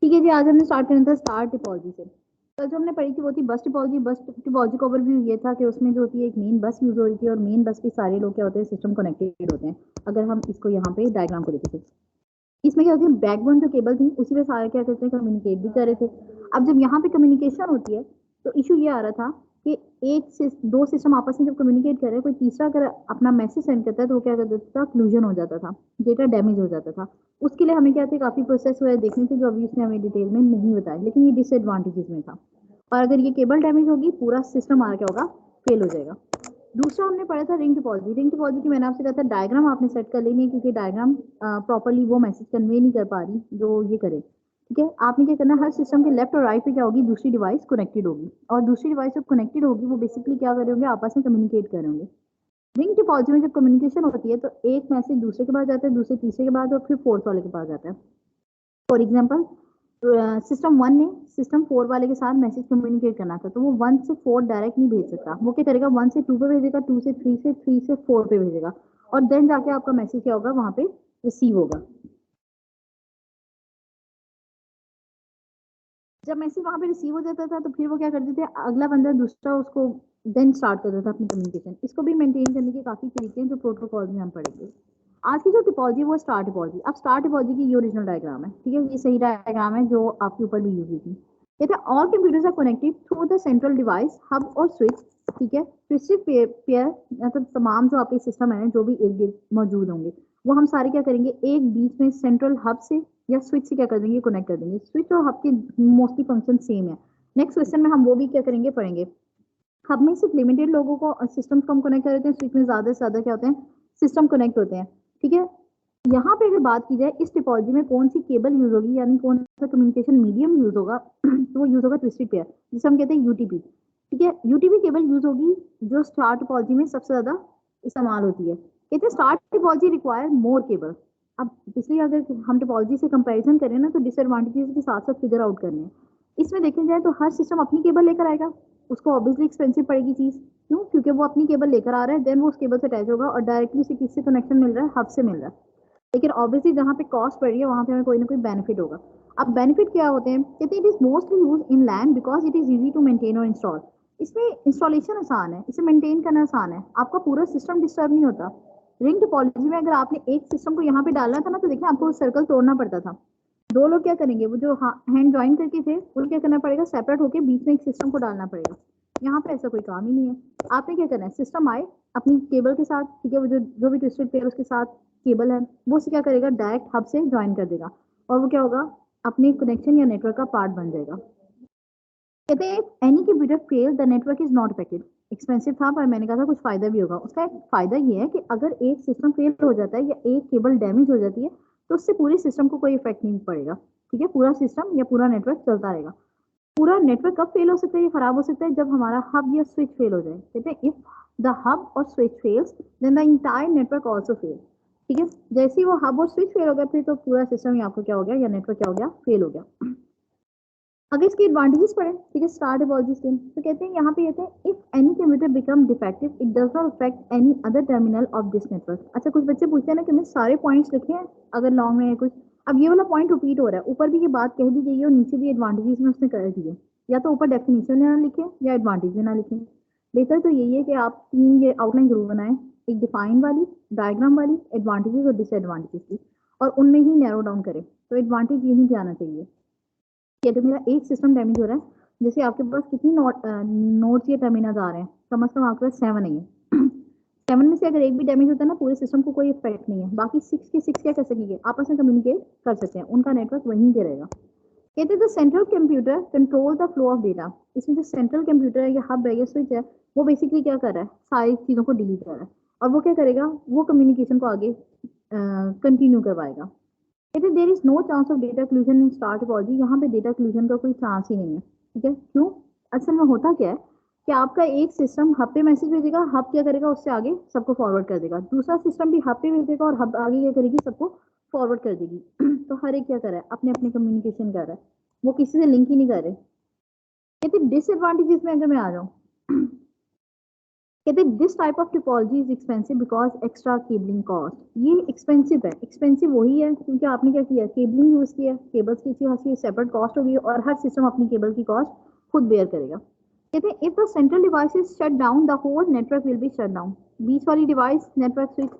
ठीक है जी, आज हमने स्टार्ट करना था स्टार टिपोलॉजी से। कल जो हमने पढ़ी थी वो थी बस टिपोलॉजी। बस टिपोलॉजी का ओवरव्यू ये था कि उसमें जो होती है एक मेन बस यूज हो रही थी और मेन बस के सारे लोग क्या होते हैं, सिस्टम कनेक्टेड होते हैं। अगर हम इसको यहाँ पे डायग्राम को देखें, इसमें क्या होती है, बैकबोन जो केबल थी उसी पे सारे क्या करते हैं, कम्युनिकेट भी कर रहे थे। अब जब यहाँ पे कम्युनिकेशन होती है तो इशू ये आ रहा था कि दो सिस्टम आपस में जब कम्युनिकेट कर रहे हैं, कोई तीसरा अगर अपना मैसेज सेंड करता है तो वो क्या कर देता था, क्लूजन हो जाता था, डेटा डैमेज हो जाता था। उसके लिए हमें क्या थे, काफी प्रोसेस हुआ देखने थे जो अभी उसने हमें डिटेल में नहीं बताया, लेकिन ये डिसएडवांटेजेस में था। और अगर ये केबल डैमेज होगी पूरा सिस्टम हमारा क्या होगा, फेल हो जाएगा। दूसरा हमने पढ़ा था रिंग टोपोलॉजी। रिंग टोपोलॉजी की मैंने आपसे कहा था डायग्राम आपने सेट कर लेनी है, क्योंकि डायग्राम प्रॉपरली वो मैसेज कन्वे नहीं कर पा रही जो ये करे। ठीक है, आपने क्या करना है, हर सिस्टम के लेफ्ट और राइट पे क्या होगी, दूसरी डिवाइस कनेक्टेड होगी, और दूसरी डिवाइस जब कनेक्टेड होगी वो बेसिकली क्या कर रहे होंगे, आपस में कम्युनिकेट कर रहे होंगे। रिंग टोपोलॉजी में जब कम्युनिकेशन होती है तो एक मैसेज दूसरे के पास जाता है, दूसरे तीसरे के पास, और फिर फोर्थ वाले के पास जाता है। फॉर एग्जाम्पल, सिस्टम वन ने सिस्टम फोर वाले के साथ मैसेज कम्युनिकेट करना था, तो वो वन से फोर डायरेक्ट नहीं भेज सकता। वो क्या करेगा, वन से टू पे भेजेगा, टू से थ्री, से थ्री से फोर पे भेजेगा, और देन जाके आपका मैसेज क्या होगा, वहां पे रिसीव होगा। जब मैसेज वहां पे रिसीव हो जाता था तो फिर वो क्या करते थे, अगला बंदा दूसरा उसको देन स्टार्ट करता था अपनी कम्युनिकेशन। इसको भी मेंटेन करने के काफी तरीके हैं जो प्रोटोकॉल में हम पढ़ेंगे। आज की जो टिपोलॉजी वो स्टार टिपोलॉजी। अब स्टार टिपोलॉजी की ये ओरिजिनल डायग्राम है, ठीक है, ये सही डायग्राम है जो आपके ऊपर भी यूज हुई थी। कहते हैं all computers are connected through the central device, hub और स्विच। ठीक है, ट्विस्टेड पेयर मतलब तमाम जो आपके सिस्टम है जो भी इर्द गिर्द मौजूद होंगे, वो हम सारे क्या करेंगे, एक बीच में सेंट्रल हब से या स्विच से क्या कर देंगे, कनेक्ट कर देंगे। स्विच और हब के मोस्टली फंक्शन सेम है। नेक्स्ट क्वेश्चन में हम वो भी क्या करेंगे, पढ़ेंगे। हब में सिर्फ लिमिटेड लोगों को सिस्टम को हम कनेक्ट कर देते हैं, स्विच में ज्यादा से ज्यादा क्या होते हैं, सिस्टम कनेक्ट होते हैं। ठीक है, यहाँ पे अगर बात की जाए इस टिपोलॉजी में कौन सी केबल यूज होगी, यानी कौन सा कम्युनिकेशन मीडियम यूज होगा तो वो यूज होगा ट्विस्टेड पेयर, जिसे हम कहते हैं यूटीपी। ठीक है, यूटीपी केबल यूज होगी जो स्टार टिपोलॉजी में सबसे ज्यादा इस्तेमाल होती है। कहते हैं star typology require more cable. अब इसलिए अगर हम टिपोलॉजी से कंपैरिजन करें ना तो डिसएडवांटेजेस के साथ साथ फिगर आउट करने हैं। इसमें देखें जाए तो हर सिस्टम अपनी केबल लेकर आएगा, उसको ऑब्वियसली एक्सपेंसिव पड़ेगी चीज। क्यों, क्योंकि वो अपनी केबल लेकर आ रहा है, देन वो उस केबल से अटैच होगा और डायरेक्टली उसे किससे कनेक्शन मिल रहा है, हब से मिल रहा है। लेकिन ऑब्वियसली जहाँ पे कॉस्ट पड़ रही है वहां पे हमें कोई ना कोई बेनिफिट होगा। अब बेनिफिट क्या होते हैं, कहते हैं it is mostly use in land because it is easy to maintain और इंस्टॉल। इसमें इंस्टॉलेशन आसान है, इसे मेंटेन करना आसान है, आपका पूरा सिस्टम डिस्टर्ब नहीं होता। रिंग टोपोलॉजी में अगर आपने एक सिस्टम को यहाँ पे डालना था ना तो देखिए आपको सर्कल तोड़ना पड़ता था। दो लोग क्या करेंगे, वो जो हैंड ज्वाइन करके थे उनको क्या करना पड़ेगा, सेपरेट होकर बीच में एक सिस्टम को डालना पड़ेगा। यहाँ पे ऐसा कोई काम ही नहीं है। आपने क्या करना है, सिस्टम आए अपनी केबल के साथ, ठीक है, वो जो जो भी ट्विस्टेड पेयर उसके साथ केबल है वो उसे क्या करेगा, डायरेक्ट हब से ज्वाइन कर देगा, और वो क्या होगा, अपने कनेक्शन या नेटवर्क का पार्ट बन जाएगा। कहते हैं any computer fail the network is not affected. Expensive था पर मैंने कहा था कुछ फायदा भी होगा। उसका एक फायदा ये है कि अगर एक सिस्टम फेल हो जाता है या एक केबल डैमेज हो जाती है तो उससे पूरे सिस्टम को कोई इफेक्ट नहीं पड़ेगा। ठीक है, पूरा सिस्टम या पूरा नेटवर्क चलता रहेगा। पूरा नेटवर्क कब फेल हो सकता है, ये खराब हो सकता है जब हमारा हब या स्विच फेल हो जाए। कहते हैं इफ द हब और switch fails then the entire network also fail. ठीक है, जैसे ही वो हब और स्विच फेल हो गया फिर तो पूरा सिस्टम ही आपको क्या हो गया, या नेटवर्क क्या हो गया, फेल हो गया। अगर इसके एडवांटेजेस पढ़े, ठीक है, स्टार टिपोलॉजी स्कीम, तो कहते हैं यहाँ पे कहते हैं if any computer become defective it does not affect any other terminal of this network. अच्छा, कुछ बच्चे पूछते हैं ना कि मैं सारे पॉइंट्स लिखे हैं अगर लॉन्ग में है कुछ। अब ये वाला पॉइंट रिपीट हो रहा है, ऊपर भी ये बात कह दी गई है और नीचे भी एडवांटेजेस में उसने कर दिए। या तो ऊपर डेफिनेशन में ना लिखे या एडवांटेज में ना लिखे। बेहतर तो यही है कि आप तीन ये आउटलाइन जरूर बनाएं, एक डिफाइन वाली, डायग्राम वाली, एडवांटेजेस और डिसएडवांटेजेस की, और उनमें ही नैरो डाउन करें। तो एडवांटेज यही पे आना चाहिए कि अगर मेरा एक सिस्टम डैमेज हो रहा है, जैसे आपके पास कितनी नोट्स या टर्मिनल्स आ रहे हैं, कम से कम आपके पास 7 ही है। 7 में से अगर एक भी डैमेज होता है ना पूरे सिस्टम को कोई इफेक्ट नहीं है, बाकी 6 के 6 क्या कर सकेंगे, आपस में कम्युनिकेट कर सकते हैं, उनका नेटवर्क वहीं पे रहेगा। कहते हैं central computer control the flow of data. इसमें जो सेंट्रल कंप्यूटर है या हब है या स्विच है, वो बेसिकली क्या कर रहा है, सारी चीजों को डिलीट कर रहा है, और वो क्या करेगा, वो कम्युनिकेशन को आगे कंटिन्यू करवाएगा। कहते there is no chance of data collision in star topology. यहाँ पे डेटा क्लूजन का कोई चांस ही नहीं है। ठीक है, क्यों, असल में होता क्या है कि आपका एक सिस्टम हब पे मैसेज भेजेगा, हब क्या करेगा, उससे आगे सबको फॉरवर्ड कर देगा, दूसरा सिस्टम भी हब पे भेजेगा और हब आगे क्या करेगी, सबको फॉरवर्ड कर देगी। तो हर एक क्या कर रहा है, अपने अपने कम्युनिकेशन कर रहा है, वो किसी से लिंक ही नहीं कर रहे। कहते डिसएडवांटेजेस में अगर मैं आ जाऊँ, कहते हैं this type of typology is expensive because extra cabling cost. ये एक्सपेंसिव है, एक्सपेंसिव वही है क्योंकि आपने क्या किया, केबलिंग यूज किया, केबल्स की अच्छी खासी सेपरेट कॉस्ट होगी और हर सिस्टम अपनी केबल की कॉस्ट खुद बेयर करेगा। कहते हैं if the central device is shut down the whole network will be shut down. बीच वाली डिवाइस नेटवर्क स्विच,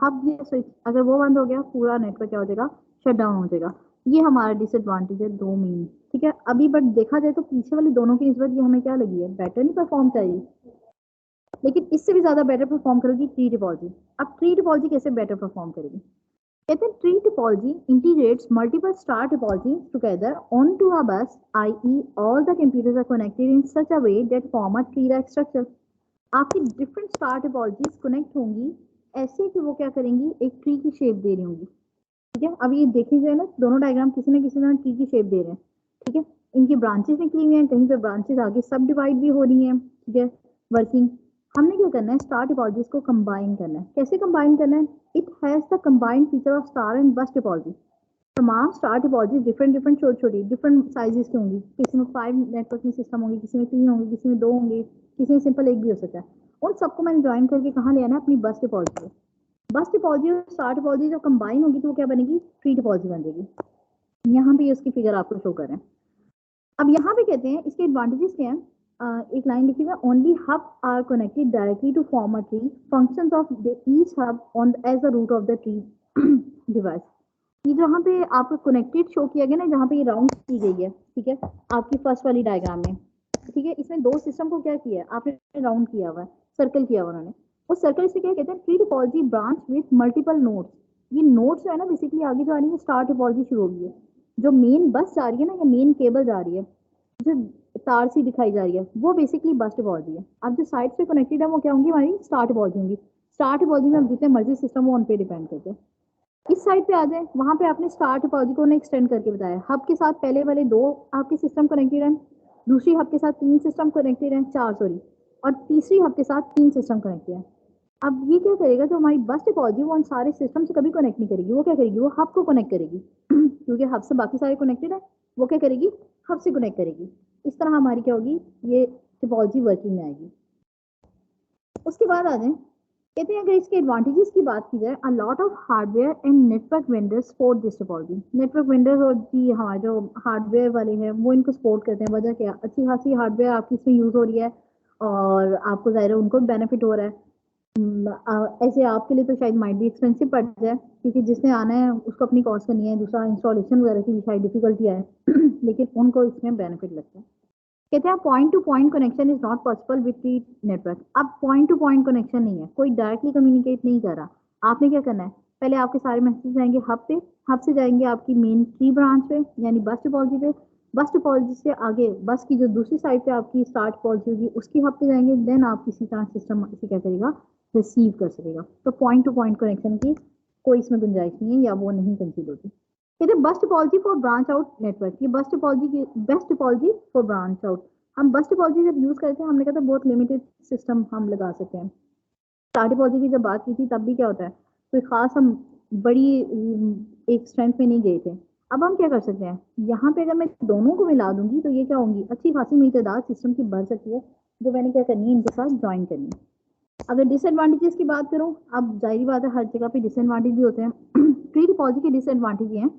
हब या स्विच अगर वो बंद हो गया पूरा नेटवर्क क्या हो जाएगा, शट डाउन हो जाएगा। ये हमारा डिसएडवांटेज है दो मेन, ठीक है। अभी बट देखा जाए तो पीछे वाली दोनों की निस्बत ये हमें क्या लगी है, बेटर नहीं परफॉर्म चाहिए, लेकिन इससे भी ज्यादा बेटर परफॉर्म करेगी ट्री टोपोलॉजी। अब ट्री टोपोलॉजी कैसे बेटर परफॉर्म करेगी, कहते हैं tree topology integrates multiple star topology together onto a bus, i.e. all the computers are connected in such a way that form a tree-like structure। आपकी different star topologies connect होंगी ऐसे कि वो क्या करेंगी, एक ट्री की शेप दे रही होंगी, ठीक है। अब ये देखी जाए ना, दोनों डायग्राम किसी न किसी तरह ट्री की शेप दे रहे हैं, ठीक है। इनकी ब्रांचेस निकली हुई हैं, कहीं पे ब्रांचेस आगे सब डिवाइड भी हो रही हैं, ठीक है। वर्किंग हमने क्या करना है, स्टार टोपोलॉजीज को कंबाइन करना है। कैसे कंबाइन करना है, it has the combined feature of star and बस टोपोलॉजी। तमाम स्टार टोपोलॉजीज डिफरेंट डिफरेंट छोटी छोटी डिफरेंट साइजेस की होंगी, किसी में 5 नेटवर्क में सिस्टम होंगी, किसी में 3 होंगे, किसी में 2 होंगे, किसी में सिंपल एक भी हो सकता है। उन सबको मैंने ज्वाइन करके कहाँ ले आना है, अपनी बस टोपोलॉजी में। बस टोपोलॉजी और स्टार टोपोलॉजी जब कंबाइन होगी तो वो क्या बनेगी, ट्री टोपोलॉजी बन जाएगी। यहाँ पे उसकी फिगर आपको शो कर रहे हैं। अब यहाँ पे कहते हैं इसके एडवांटेजेस क्या हैं, एक लाइन लिखी हुई है, only hub are connected directly to form a tree, functions of each hub on as the root of the tree device. ये जहाँ पे आपको कनेक्टेड शो किया गया ना, जहाँ पे ये राउंड की गई है, ठीक है, आपकी फर्स्ट वाली डायग्राम में, ठीक है। इसमें दो सिस्टम को क्या किया है, आपने राउंड किया हुआ है, सर्कल किया हुआ उन्होंने। उस सर्कल से क्या कहते हैं, tree topology branch with multiple nodes. ये नोड्स जो है ना, बेसिकली आगे जो आ रही है स्टार टोपोलॉजी शुरू होगी है, जो मेन बस जा रही है ना या मेन केबल जा रही है, जो तार सी दिखाई जा रही है, वो बेसिकली बस टोपोलॉजी है। अब जो साइड से कनेक्टेड है वो क्या होंगी, हमारी स्टार टोपोलॉजी होंगी। स्टार टोपोलॉजी में अब जितने मर्जी सिस्टम हो उन पे डिपेंड करते हैं। इस साइड पे आ जाए, वहां पे आपने स्टार टोपोलॉजी को एक्सटेंड करके बताया, हब के साथ पहले वाले 2 आपके सिस्टम कनेक्टेड हैं, दूसरी हब के साथ 3 सिस्टम कनेक्टेड हैं, 4 सॉरी, और तीसरी हब के साथ 3 सिस्टम कनेक्टेड हैं। अब ये क्या करेगा, जो हमारी बस टोपोलॉजी वो उन सारे सिस्टम से कभी कनेक्ट नहीं करेगी, वो क्या करेगी, वो हब को कनेक्ट करेगी क्योंकि हब से बाकी सारे कनेक्टेड है, वो क्या करेगी, हब से कनेक्ट करेगी। इस तरह हमारी क्या होगी, ये टोपोलॉजी वर्किंग में आएगी। उसके बाद आ जाए, कहते हैं अगर इसके एडवांटेजेस की बात की जाए, a lot of hardware and network vendors support this topology. Network vendors और जी हमारे जो हार्डवेयर वाले हैं वो इनको सपोर्ट करते हैं। वजह क्या, अच्छी खासी हार्डवेयर आपकी इसमें यूज हो रही है और आपको ज़ाहिर है उनको बेनिफिट हो रहा है। ऐसे आपके लिए तो शायद माइट भी एक्सपेंसिव पड़ जाए क्योंकि जिसने आना है उसको अपनी कॉस्ट करनी है, दूसरा इंस्टॉलेशन वगैरह की भी शायद डिफिकल्टी आए लेकिन उनको इसमें बेनिफिट लगता है। कहते हैं point two point connection is not possible with tree network. अब पॉइंट टू पॉइंट कनेक्शन नहीं है, कोई डायरेक्टली कम्युनिकेट नहीं कर रहा। आपने क्या करना है, पहले आपके सारे मैसेज जाएंगे हब पे, हब से जाएंगे आपकी मेन ट्री ब्रांच पे यानी बस टोपोलॉजी पे, बस टोपोलॉजी से आगे बस की जो दूसरी साइड पे आपकी स्टार्ट टोपोलॉजी होगी उसकी हब पे जाएंगे, देन आप किसी तरह सिस्टम इसे क्या करेगा, रिसीव कर सकेगा। तो पॉइंट टू पॉइंट कनेक्शन की कोई इसमें गुंजाइश नहीं है या वो नहीं कंसीडर होती। कहते हैं बस topology for branch out network, ये बस टोपोलॉजी की best topology for branch out. हम बस टोपोलॉजी जब यूज करते हैं हमने कहा था बहुत लिमिटेड सिस्टम हम लगा सकते हैं। स्टार टोपोलॉजी की जब बात की थी तब भी क्या होता है, कोई खास हम बड़ी एक स्ट्रेंथ में नहीं गए थे। अब हम क्या कर सकते हैं, यहाँ पे अगर मैं दोनों को मिला दूंगी तो ये क्या होंगी, अच्छी खासी मेरी तादाद सिस्टम की बढ़ सकती है, जो मैंने क्या करनी है, इनके साथ ज्वाइन करनी है। अगर डिसएडवांटेजेस की बात करूं, अब जाहिर बात है हर जगह पे डिसएडवांटेज भी होते हैं ट्री टोपोलॉजी के डिसएडवांटेज हैं,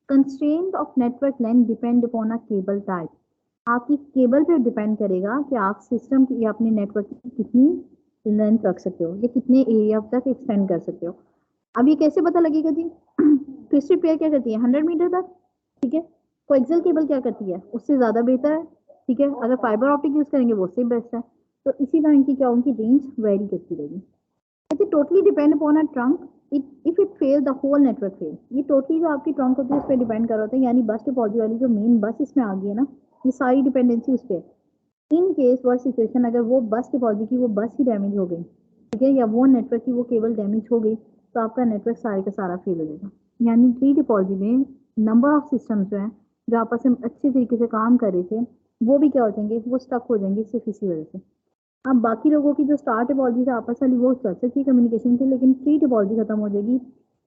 constraint of network length depend upon a cable type. आपकी केबल पे डिपेंड करेगा कि आप सिस्टम की या अपने नेटवर्क की कितनी लेंथ रख सकते हो या कितने एरिया तक एक्सटेंड कर सकते हो। अब ये कैसे पता लगेगा जी ट्विस्टेड पेयर क्या करती है 100 मीटर तक, ठीक है। कोएक्सियल केबल क्या करती है उससे ज्यादा बेहतर है, ठीक है। अगर फाइबर ऑप्टिक यूज करेंगे वो उससे बेस्ट है। तो इसी तरह इनकी क्या उनकी रेंज वेरी करती रहेगी। It totally depend upon a trunk, if it fail the whole network fail. ये टोटली जो आपकी ट्रंक होती है उस पर डिपेंड कर होता है, यानी बस टोपोलॉजी वाली जो मेन बस इसमें आ गई है ना, ये सारी डिपेंडेंसी उस पर। इन केस वर्स्ट सिचुएशन अगर वो बस टोपोलॉजी की वो बस ही डैमेज हो गई, ठीक है, या वो नेटवर्क की वो केबल डैमेज हो गई, तो आपका नेटवर्क सारे का सारा फेल हो जाएगा। यानी ट्री टोपोलॉजी में नंबर ऑफ सिस्टम्स जो हैं जो आपस में अच्छे तरीके से काम कर रहे थे वो भी क्या हो जाएंगे, वो स्टक हो जाएंगे सिर्फ इसी वजह से। अब बाकी लोगों की जो स्टार टोपोलॉजी से आपस वाली वो चल सकती है कम्युनिकेशन की, लेकिन ट्री टोपोलॉजी खत्म हो जाएगी,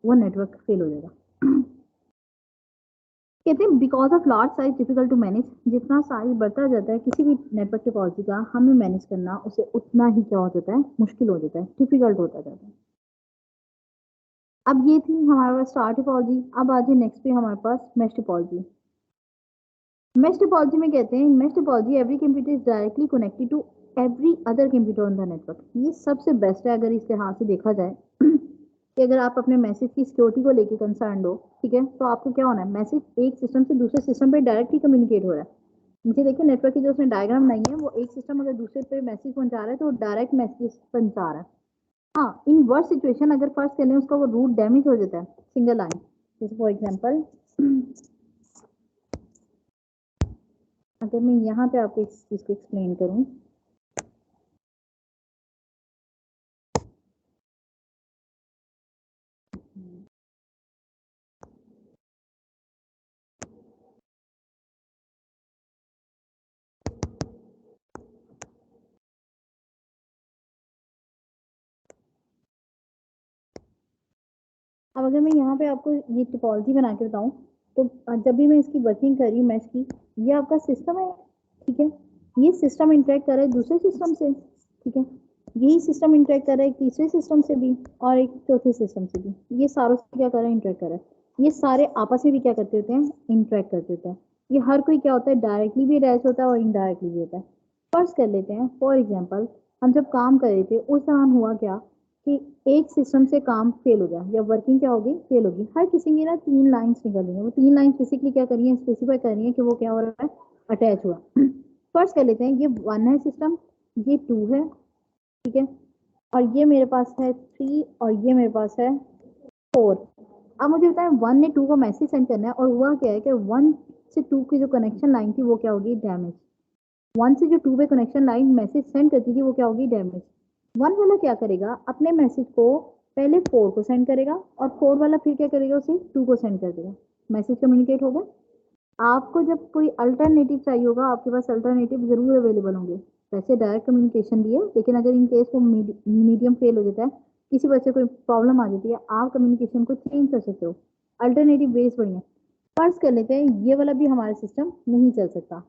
वो नेटवर्क फेल हो जाएगा। कहते हैं because of large size difficult to manage, जितना साइज बढ़ता जाता है किसी भी नेटवर्क टोपोलॉजी का, हमें मैनेज करना उसे उतना ही क्या हो जाता है, मुश्किल हो जाता है, डिफिकल्ट होता जाता है। अब ये थी हमारे पास स्टार टोपोलॉजी। अब आ जाए नेक्स्ट पे हमारे पास मेश टोपोलॉजी। मेश टोपोलॉजी में कहते हैं mesh topology every computer is directly connected to every other computer on the network. ये सबसे बेस्ट है अगर इस लिहाज से देखा जाए कि अगर आप अपने मैसेज की सिक्योरिटी को लेकर कंसर्न हो, ठीक है, तो आपको क्या होना है, मैसेज एक सिस्टम से दूसरे सिस्टम पे डायरेक्टली कम्युनिकेट हो रहा है। नीचे देखिए नेटवर्क की जो उसने डायग्राम बनाई है, वो एक सिस्टम अगर दूसरे पे मैसेज पहुंचा रहा है तो वो डायरेक्ट मैसेज पहुंचा रहा है। हाँ, इन वर्स्ट सिचुएशन अगर फर्स्ट करें उसका वो रूट डैमेज हो जाता है सिंगल लाइन, जैसे फॉर एग्जांपल अगर मैं यहाँ पे आपको इस चीज को एक्सप्लेन करूँ, अब अगर मैं यहाँ पे आपको ये टोपोलॉजी बना के बताऊँ, तो जब भी मैं इसकी वर्किंग कर रही हूँ मैश की, ये आपका सिस्टम है, ठीक है, ये सिस्टम इंटरेक्ट कर रहा है दूसरे सिस्टम से, ठीक है, यही सिस्टम इंटरेक्ट कर रहा है एक तीसरे सिस्टम से भी और एक चौथे सिस्टम से भी, ये सारों से क्या कर रहा है, इंटरेक्ट कर रहा है। ये सारे आपस में भी क्या करते होते हैं, इंटरेक्ट करते होते हैं। ये हर कोई क्या होता है, डायरेक्टली भी अटैच होता है और इनडायरेक्टली भी होता है। फर्स्ट कर लेते हैं फॉर एग्जाम्पल, हम जब काम कर रहे थे उस दौरान हुआ क्या कि एक सिस्टम से काम फेल हो गया या वर्किंग क्या होगी, फेल होगी। हर किसी की ना 3 लाइन्स निकल रही है, वो 3 लाइन्स बेसिकली क्या करी है, स्पेसिफाई कर रही है कि वो क्या हो रहा है, अटैच हुआ। फर्स्ट कर लेते हैं, ये 1 है सिस्टम, ये 2 है, ठीक है, और ये मेरे पास है 3 और ये मेरे पास है 4। अब मुझे बताएं 1 ने 2 को मैसेज सेंड करना है और हुआ क्या है कि 1 से 2 की जो कनेक्शन लाइन थी वो क्या होगी, डैमेज। 1 से जो 2 पे कनेक्शन लाइन मैसेज सेंड करती थी वो क्या होगी, डैमेज। 1 वाला क्या करेगा, अपने मैसेज को पहले 4 को सेंड करेगा और 4 वाला फिर क्या करेगा, उसे 2 को सेंड कर देगा। मैसेज कम्युनिकेट होगा। आपको जब कोई अल्टरनेटिव चाहिए होगा, आपके पास अल्टरनेटिव जरूर अवेलेबल होंगे। वैसे डायरेक्ट कम्युनिकेशन भी है, लेकिन अगर इन केस वो मीडियम फेल हो जाता है, किसी वजह से कोई प्रॉब्लम आ जाती है, आप कम्युनिकेशन को चेंज कर सकते हो। अल्टरनेटिव वेज बढ़िया है। फर्स्ट कर लेते हैं ये वाला भी हमारा सिस्टम नहीं चल सकता,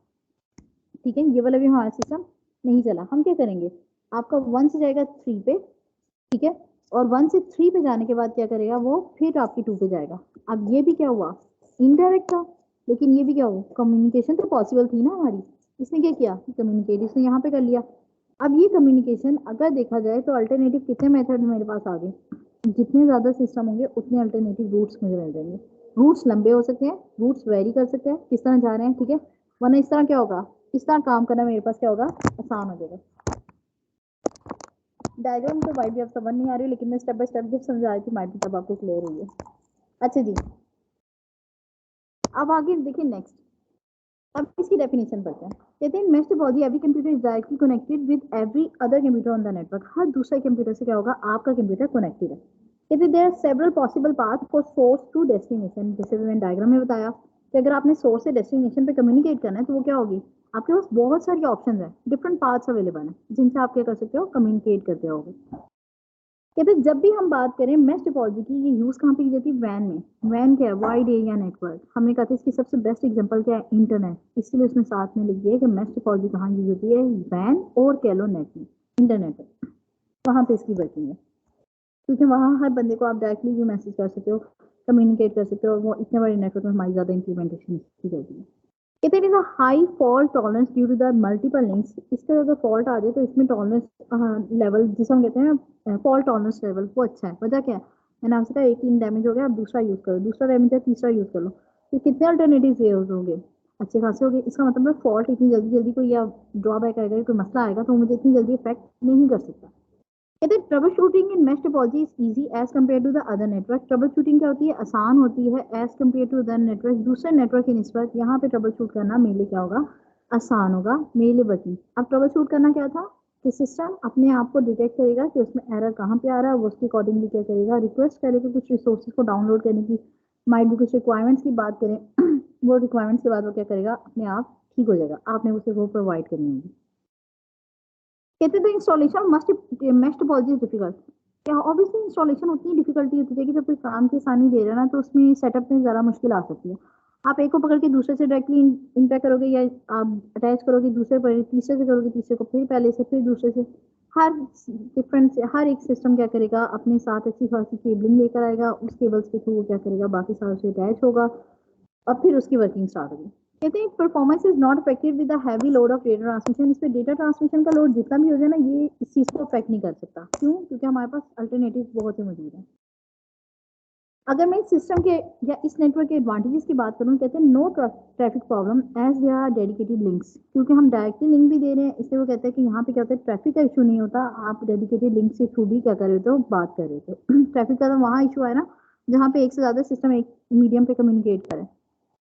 ठीक है, ये वाला भी हमारा सिस्टम नहीं चला। हम क्या करेंगे, आपका 1 से जाएगा 3 पे, ठीक है, और 1 से 3 पे जाने के बाद क्या करेगा वो, फिर आपकी 2 पे जाएगा। अब ये भी क्या हुआ, इनडायरेक्ट था, लेकिन ये भी क्या हुआ, कम्युनिकेशन तो पॉसिबल थी ना हमारी। इसने क्या किया, कम्युनिकेट इसने यहाँ पे कर लिया। अब ये कम्युनिकेशन अगर देखा जाए तो अल्टरनेटिव कितने मेथड मेरे पास आ गए, जितने ज्यादा सिस्टम होंगे उतने अल्टरनेटिव रूट्स मुझे मिल जाएंगे। रूट्स लंबे हो सकते हैं, रूट्स वेरी कर सकते हैं किस तरह जा रहे हैं, ठीक है, वरना इस तरह क्या होगा, इस तरह काम करना मेरे पास क्या होगा, आसान हो जाएगा। डायग्राम तो भाई भी अब समझ नहीं आ रही, लेकिन मैं स्टेप बाय स्टेप जब समझा रही थी माइट भी तब आपको क्लियर हुई है। अच्छा जी, अब आगे देखिए नेक्स्ट, अब इसकी डेफिनेशन पढ़ते हैं। कहते हैं mesh topology every computer is directly connected with every other computer on the network. हर दूसरे कंप्यूटर से क्या होगा, आपका कंप्यूटर कनेक्टेड है। कहते हैं there are several possible path for source to destination, जैसे मैंने डायग्राम में बताया कि अगर आपने सोर्स से डेस्टिनेशन पे कम्युनिकेट करना है तो वो क्या होगी, आपके पास बहुत सारी ऑप्शंस हैं, डिफरेंट पाथ्स अवेलेबल हैं जिनसे आप क्या कर सकते हो, कम्युनिकेट करते होगे। कहते हैं जब भी हम बात करें मेश टोपोलॉजी की, ये यूज कहाँ पे की जाती है, वैन में। वैन क्या है, वाइड एरिया नेटवर्क। हमने कहा था इसकी सबसे बेस्ट एग्जांपल क्या है, इंटरनेट, इसलिए उसमें साथ में लिख दिया है कि मेश टोपोलॉजी कहाँ यूज होती है, वैन और कह लो नेट में, इंटरनेट है, वहां पे इसकी वर्किंग है। क्योंकि वहां हर बंदे को आप डायरेक्टली भी मैसेज कर सकते हो, कम्युनिकेट कर सकते हो, वो इतने बड़े नेटवर्क में हमारी ज्यादा इंप्लीमेंटेशन की जाती है। कहते हैं is high fault tolerance due to the multiple links. इसका अगर फॉल्ट आ जाए तो इसमें टॉलरेंस लेवल जिसे हम कहते हैं फॉल्ट टॉलरेंस लेवल, वो अच्छा है। वजह क्या है, मैंने आपसे कहा एक लिंक डैमेज हो गया, आप दूसरा यूज करो, दूसरा डैमेज है तीसरा यूज कर लो, तो कितने अल्टरनेटिव यूज होंगे, अच्छे खासे होंगे। इसका मतलब फॉल्ट इतनी जल्दी जल्दी कोई या ड्रॉबैक आएगा, कोई मसला आएगा तो मुझे इतनी जल्दी इफेक्ट नहीं कर सकता। कहते हैं trouble shooting in mesh topology is easy as compare to the other network. Trouble shooting क्या होती है, आसान होती है as compare to other network, दूसरे नेटवर्क की निस्बत यहाँ पे ट्रबल शूट करना मेरे लिए क्या होगा, आसान होगा मेरे लिए वर्किंग। अब ट्रबल शूट करना क्या था कि सिस्टम अपने आप को डिटेक्ट करेगा कि उसमें एरर कहाँ पे आ रहा है, वो उसके अकॉर्डिंगली क्या करेगा, रिक्वेस्ट करेगा कुछ रिसोर्सेज को डाउनलोड करने की, माइट भी कुछ रिक्वायरमेंट्स की बात करें वो रिक्वायरमेंट्स के बाद वो क्या करेगा, अपने आप ठीक हो जाएगा, आपने उसे वो प्रोवाइड करनी होगी। कहते थे installation must mesh topology is difficult. क्या ऑब्वियसली इंस्टॉलेशन उतनी डिफिकल्टी होती है कि जब कोई काम की आसानी दे रहा है ना, तो उसमें सेटअप में ज़रा मुश्किल आ सकती है। आप एक को पकड़ के दूसरे से डायरेक्टली इंटरेक्ट करोगे या आप अटैच करोगे दूसरे पर, तीसरे से करोगे तीसरे को, फिर पहले से, फिर दूसरे से। हर डिफरेंट से हर एक सिस्टम क्या करेगा, अपने साथ अच्छी खासी केबलिंग लेकर आएगा, उस केबल्स के थ्रू वो क्या करेगा, बाकी सारे से अटैच होगा और फिर उसकी वर्किंग स्टार्ट होगी। कहते हैं performance is not affected with the heavy load of data transmission. इस पे डेटा ट्रांसमिशन का लोड जितना भी हो जाए ना, ये इस चीज को अफेक्ट नहीं कर सकता। क्यों? क्योंकि हमारे पास अल्टरनेटिव बहुत से मौजूद हैं। अगर मैं इस सिस्टम के या इस नेटवर्क के एडवांटेजेस की बात करूं, कहते हैं no traffic problem as they are dedicated links. क्योंकि हम डायरेक्टली लिंक भी दे रहे हैं, इसलिए वो कहते हैं कि यहाँ पे क्या होता है, ट्रैफिक का इशू नहीं होता। आप डेडिकेटेड लिंक से थ्रू भी क्या कर रहे हो, बात कर रहे हो। ट्रैफिक का तो वहाँ इशू है ना, जहाँ पे एक से ज्यादा सिस्टम एक मीडियम पे कम्युनिकेट करें।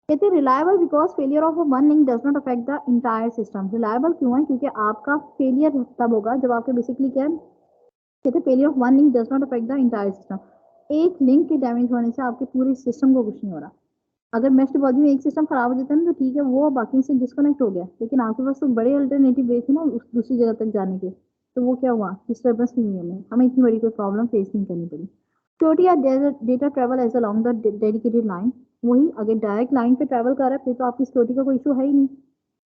कहते हैं reliable because failure of one link does not affect the entire system. Reliable क्यों है? क्योंकि आपका फेलियर तब होगा जब आपके बेसिकली क्या है, कहते हैं failure of one link does not affect the entire system. एक लिंक के डैमेज होने से आपके पूरे सिस्टम को कुछ नहीं हो रहा। अगर मेश टोपोलॉजी में एक सिस्टम खराब हो जाता है ना, तो ठीक है, वो बाकी से डिस्कनेक्ट हो गया, लेकिन आपके पास तो बड़े अल्टरनेटिव वे थे ना उस दूसरी जगह तक जाने के, तो वो क्या हुआ, डिस्टर्बेंस नहीं हुई, हमें इतनी बड़ी कोई प्रॉब्लम फेस नहीं करनी पड़ी। सिक्योरिटी या data travel as along the dedicated line. वही अगर डायरेक्ट लाइन पे ट्रैवल कर रहा है, फिर तो आपकी सिक्योरिटी का कोई इशू है ही नहीं।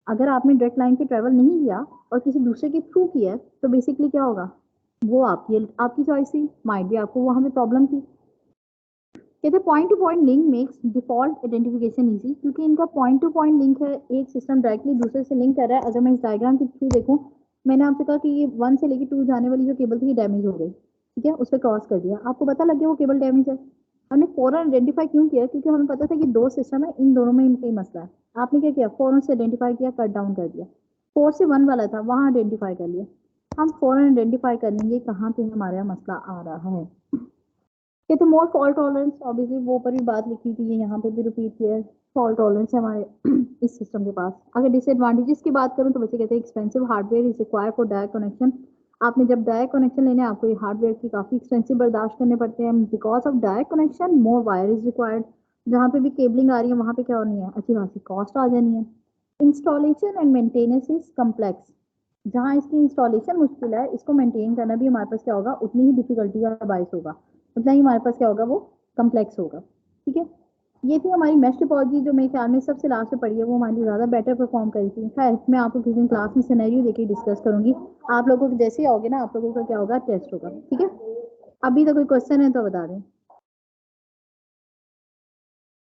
अगर आपने डायरेक्ट लाइन पे ट्रैवल नहीं किया और किसी दूसरे के थ्रू किया है, तो बेसिकली क्या होगा, वो आपकी आपकी चॉइस थी, माइट भी आपको वहां पे प्रॉब्लम थी। कहते point two point link makes default identification easy. क्योंकि इनका पॉइंट टू पॉइंट लिंक है, एक सिस्टम डायरेक्टली दूसरे से लिंक कर रहा है। अगर मैं इस डायग्राम के थ्रू देखूं, मैंने आपसे कहा कि ये 1 से लेकर 2 जाने वाली जो केबल थी डैमेज हो गई, ठीक है, उस पर क्रॉस कर दिया, आपको पता लग गया वो केबल डैमेज है। हमने फौरन आइडेंटिफाई क्यों किया? क्योंकि हमें पता था कि 2 सिस्टम है, इन दोनों में इनका ही मसला है। आपने क्या किया, फौरन से आइडेंटिफाई किया, कट डाउन कर दिया। 4 से 1 वाला था, वहां आइडेंटिफाई कर लिया। हम फौरन आइडेंटिफाई कर लेंगे कहाँ पे हमारे यहाँ मसला आ रहा है। कहते मोर फॉल्ट टॉलरेंस, ऑब्वियसली वो ऊपर भी बात लिखी थी, ये यहाँ पे भी रिपीट किया है। फॉल्ट टॉलरेंस है हमारे इस सिस्टम के पास। अगर डिसएडवांटेजेस की बात करूँ तो बच्चे कहते हैं expensive hardware is required for direct connection. आपने जब डायरेक्ट कनेक्शन लेने, आपको ये हार्डवेयर की काफी एक्सपेंसिव बर्दाश्त करने पड़ते हैं। Because of direct connection more wire is required. जहाँ पे भी केबलिंग आ रही है वहाँ पे क्या होनी है, अच्छी खासी कॉस्ट आ जानी है। Installation and maintenance is complex. जहाँ इसकी इंस्टॉलेशन मुश्किल है, इसको मेंटेन करना भी हमारे पास क्या होगा, उतनी ही डिफिकल्टी का बायस होगा, उतना ही हमारे पास क्या होगा, वो कम्प्लेक्स होगा। ठीक है, ये थी हमारी मेश टोपोलॉजी, जो मेरे ख्याल में सबसे लास्ट में पड़ी है, वो हमारे लिए ज्यादा बेटर परफॉर्म करी थी। खैर, मैं आपको किसी दिन क्लास में सिनेरियो देके डिस्कस करूंगी। आप लोगों को जैसे ही आओगे ना, आप लोगों का क्या होगा, टेस्ट होगा। ठीक है, अभी तो कोई क्वेश्चन है तो बता दें।